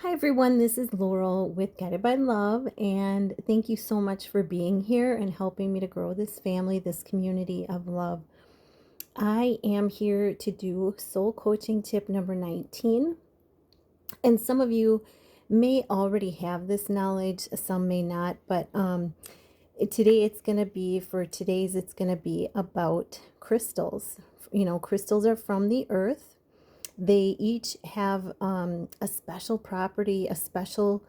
Hi everyone, this is Laurel with Guided by Love, and thank you so much for being here and helping me to grow this family, this community of love. I am here to do soul coaching tip number 19, and some of you may already have this knowledge, some may not, but today it's going to be about crystals. Crystals are from the earth. They each have a special property, a special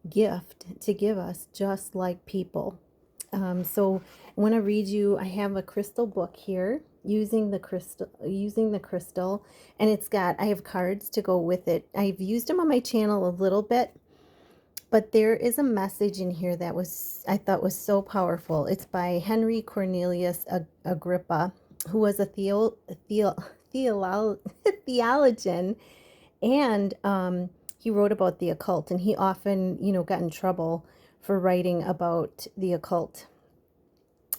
gift to give us, just like people. So I want to read you. I have a crystal book here using the crystal, and I have cards to go with it. I've used them on my channel a little bit, but there is a message in here that I thought was so powerful. It's by Henry Cornelius Agrippa, who was a theologian, and he wrote about the occult, and he often, got in trouble for writing about the occult.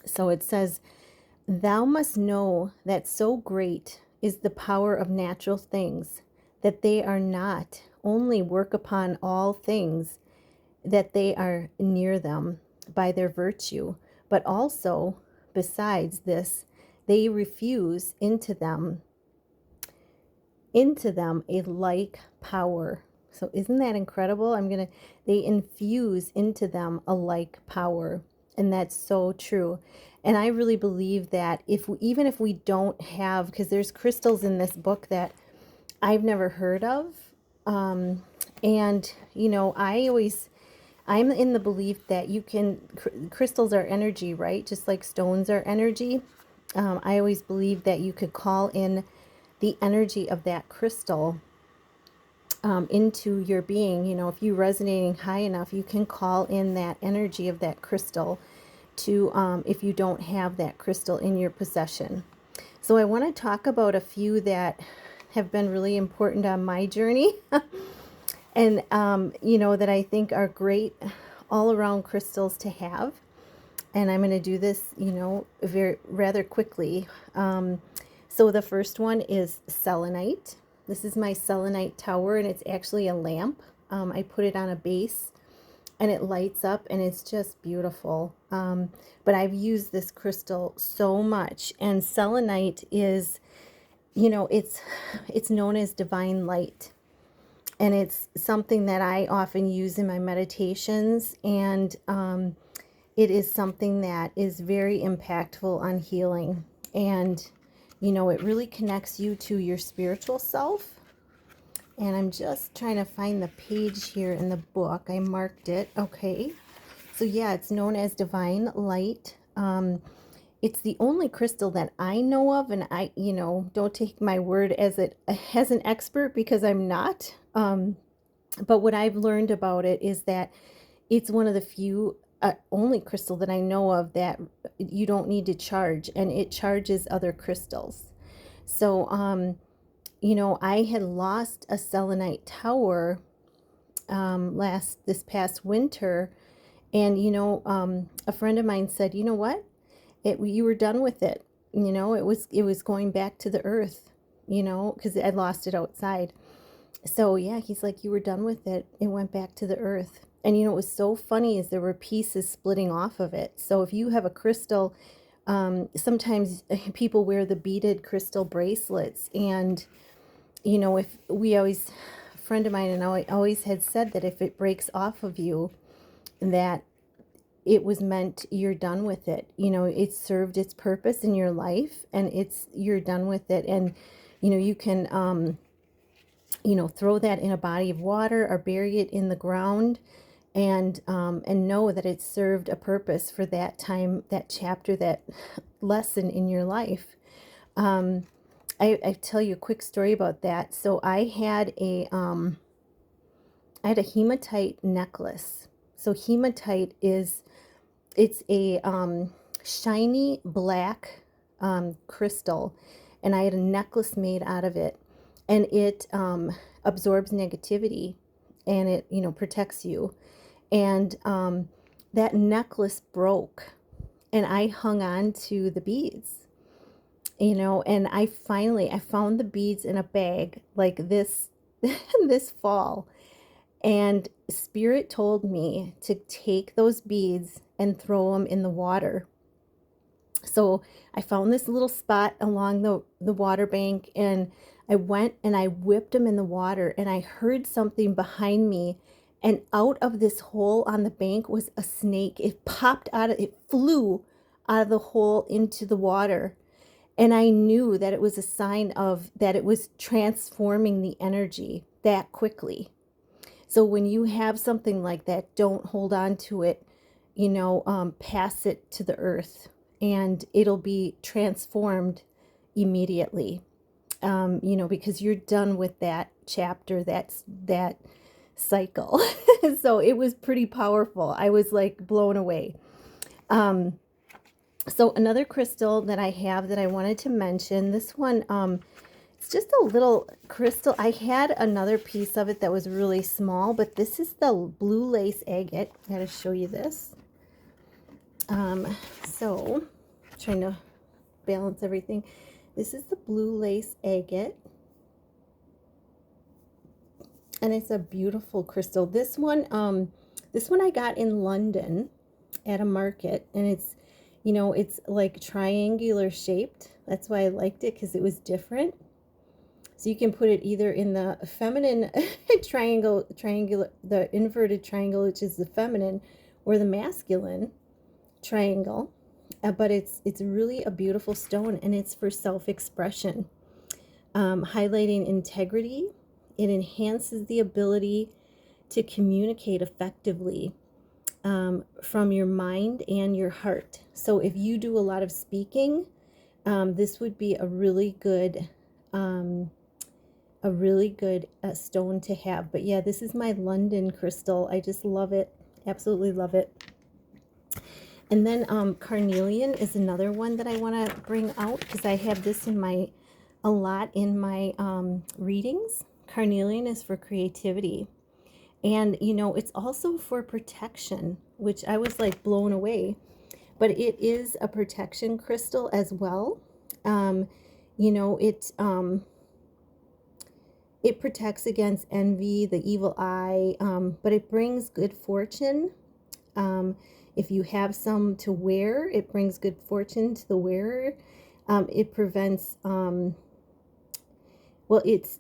So it says, "Thou must know that so great is the power of natural things, that they are not only work upon all things, that they are near them by their virtue, but also, besides this, they refuse into them a like power." So isn't that incredible? They infuse into them a like power. And that's so true. And I really believe that even if we don't have, because there's crystals in this book that I've never heard of. And, I'm in the belief that crystals are energy, right? Just like stones are energy. I always believe that you could call in the energy of that crystal into your being. If you're resonating high enough, you can call in that energy of that crystal if you don't have that crystal in your possession. So I want to talk about a few that have been really important on my journey and, that I think are great all around crystals to have. And I'm going to do this, rather quickly. So the first one is selenite. This is my selenite tower, and it's actually a lamp. I put it on a base, and it lights up, and it's just beautiful. But I've used this crystal so much, and selenite is, it's known as divine light. And it's something that I often use in my meditations, and it is something that is very impactful on healing. And it really connects you to your spiritual self. And I'm just trying to find the page here in the book. I marked it. Okay. So yeah, it's known as divine light. It's the only crystal that I know of, and I, don't take my word as an expert, because I'm not. But what I've learned about it is that it's one of the few only crystal that I know of that you don't need to charge, and it charges other crystals. So, I had lost a selenite tower this past winter, and a friend of mine said, "You know what? You were done with it. It was going back to the earth. Because I lost it outside." So yeah, he's like, "You were done with it. It went back to the earth." And what was so funny is there were pieces splitting off of it. So if you have a crystal, sometimes people wear the beaded crystal bracelets. And, if we always, a friend of mine and I always had said that if it breaks off of you, that it was meant you're done with it. It served its purpose in your life, and you're done with it. And, you can, throw that in a body of water or bury it in the ground, and know that it served a purpose for that time, that chapter, that lesson in your life. I tell you a quick story about that. So I had a hematite necklace. So hematite it's a shiny black crystal, and I had a necklace made out of it, and it absorbs negativity, and it protects you. And that necklace broke, and I hung on to the beads, and I found the beads in a bag like this this fall. And Spirit told me to take those beads and throw them in the water. So I found this little spot along the water bank, and I went and I whipped them in the water, and I heard something behind me, and out of this hole on the bank was a snake. It flew out of the hole into the water. And I knew that it was a sign of that it was transforming the energy that quickly. So when you have something like that, don't hold on to it, pass it to the earth, and it'll be transformed immediately. Because you're done with that chapter, that cycle. So it was pretty powerful. I was like blown away. So another crystal that I have that I wanted to mention, this one, it's just a little crystal. I had another piece of it that was really small, but this is the blue lace agate. I gotta show you this. So trying to balance everything. This is the blue lace agate, and it's a beautiful crystal. This one I got in London at a market, and it's like triangular shaped. That's why I liked it, because it was different. So you can put it either in the feminine triangular, the inverted triangle, which is the feminine, or the masculine triangle. But it's really a beautiful stone, and it's for self-expression, highlighting integrity. It enhances the ability to communicate effectively from your mind and your heart. So if you do a lot of speaking, this would be a really good stone to have. But yeah, this is my London crystal. I just love it. Absolutely love it. And then carnelian is another one that I want to bring out, because I have this a lot in my readings. Carnelian is for creativity. And, it's also for protection, which I was like blown away. But it is a protection crystal as well. It protects against envy, the evil eye, but it brings good fortune. If you have some to wear, it brings good fortune to the wearer. It prevents, so it's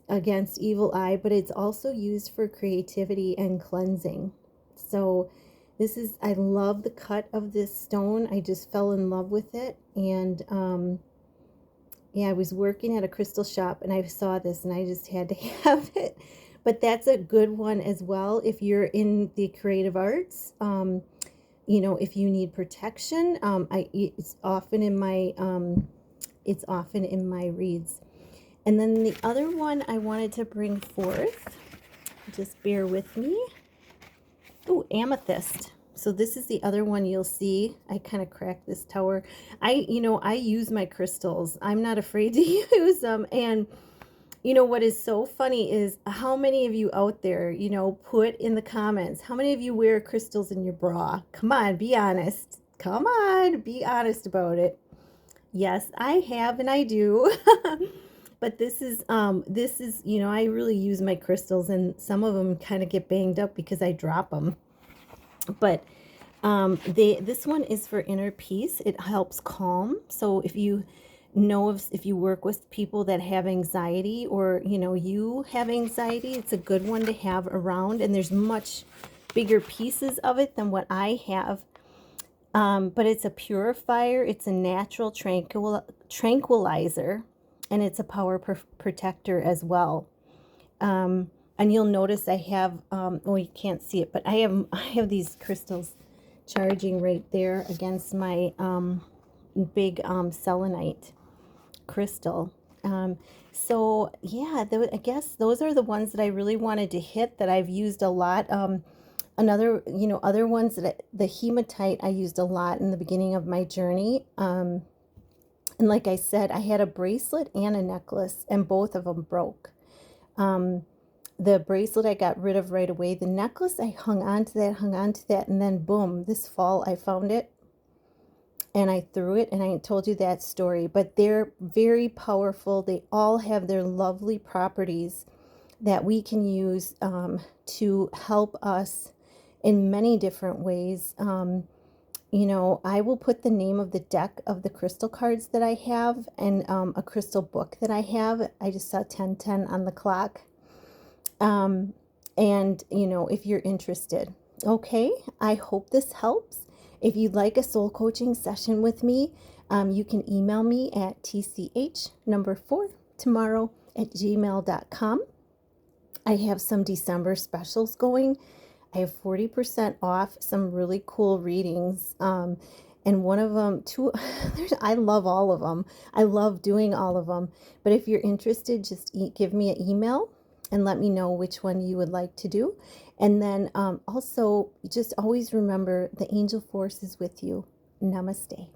against evil eye, but it's also used for creativity and cleansing. So I love the cut of this stone. I just fell in love with it. And, I was working at a crystal shop, and I saw this, and I just had to have it. But that's a good one as well if you're in the creative arts. If you need protection, it's often in my reads. And then the other one I wanted to bring forth, just bear with me. Oh, amethyst. So this is the other one you'll see. I kind of cracked this tower. I use my crystals. I'm not afraid to use them. And what is so funny is how many of you out there, put in the comments, how many of you wear crystals in your bra? Come on, be honest. Come on, be honest about it. Yes, I have, and I do. But this is, I really use my crystals, and some of them kind of get banged up because I drop them. But this one is for inner peace. It helps calm. So if you work with people that have anxiety, or you have anxiety, it's a good one to have around. And there's much bigger pieces of it than what I have. But it's a purifier. It's a natural tranquilizer, and it's a power protector as well. And you'll notice I have, you can't see it, but I have these crystals charging right there against my big selenite crystal. So yeah, I guess those are the ones that I really wanted to hit, that I've used a lot. Other ones the hematite I used a lot in the beginning of my journey. And like I said, I had a bracelet and a necklace, and both of them broke. The bracelet I got rid of right away. The necklace, I hung on to that, and then boom, this fall I found it, and I threw it, and I told you that story. But they're very powerful. They all have their lovely properties. that we can use to help us in many different ways. You know, I will put the name of the deck of the crystal cards that I have, and a crystal book that I have. I just saw 10:10 on the clock. And, you know, if you're interested. Okay, I hope this helps. If you'd like a soul coaching session with me, you can email me at tch4tomorrow@gmail.com. I have some December specials going. I have 40% off some really cool readings. And one of them, I love all of them. I love doing all of them. But if you're interested, just give me an email and let me know which one you would like to do. And then also, just always remember the angel force is with you. Namaste.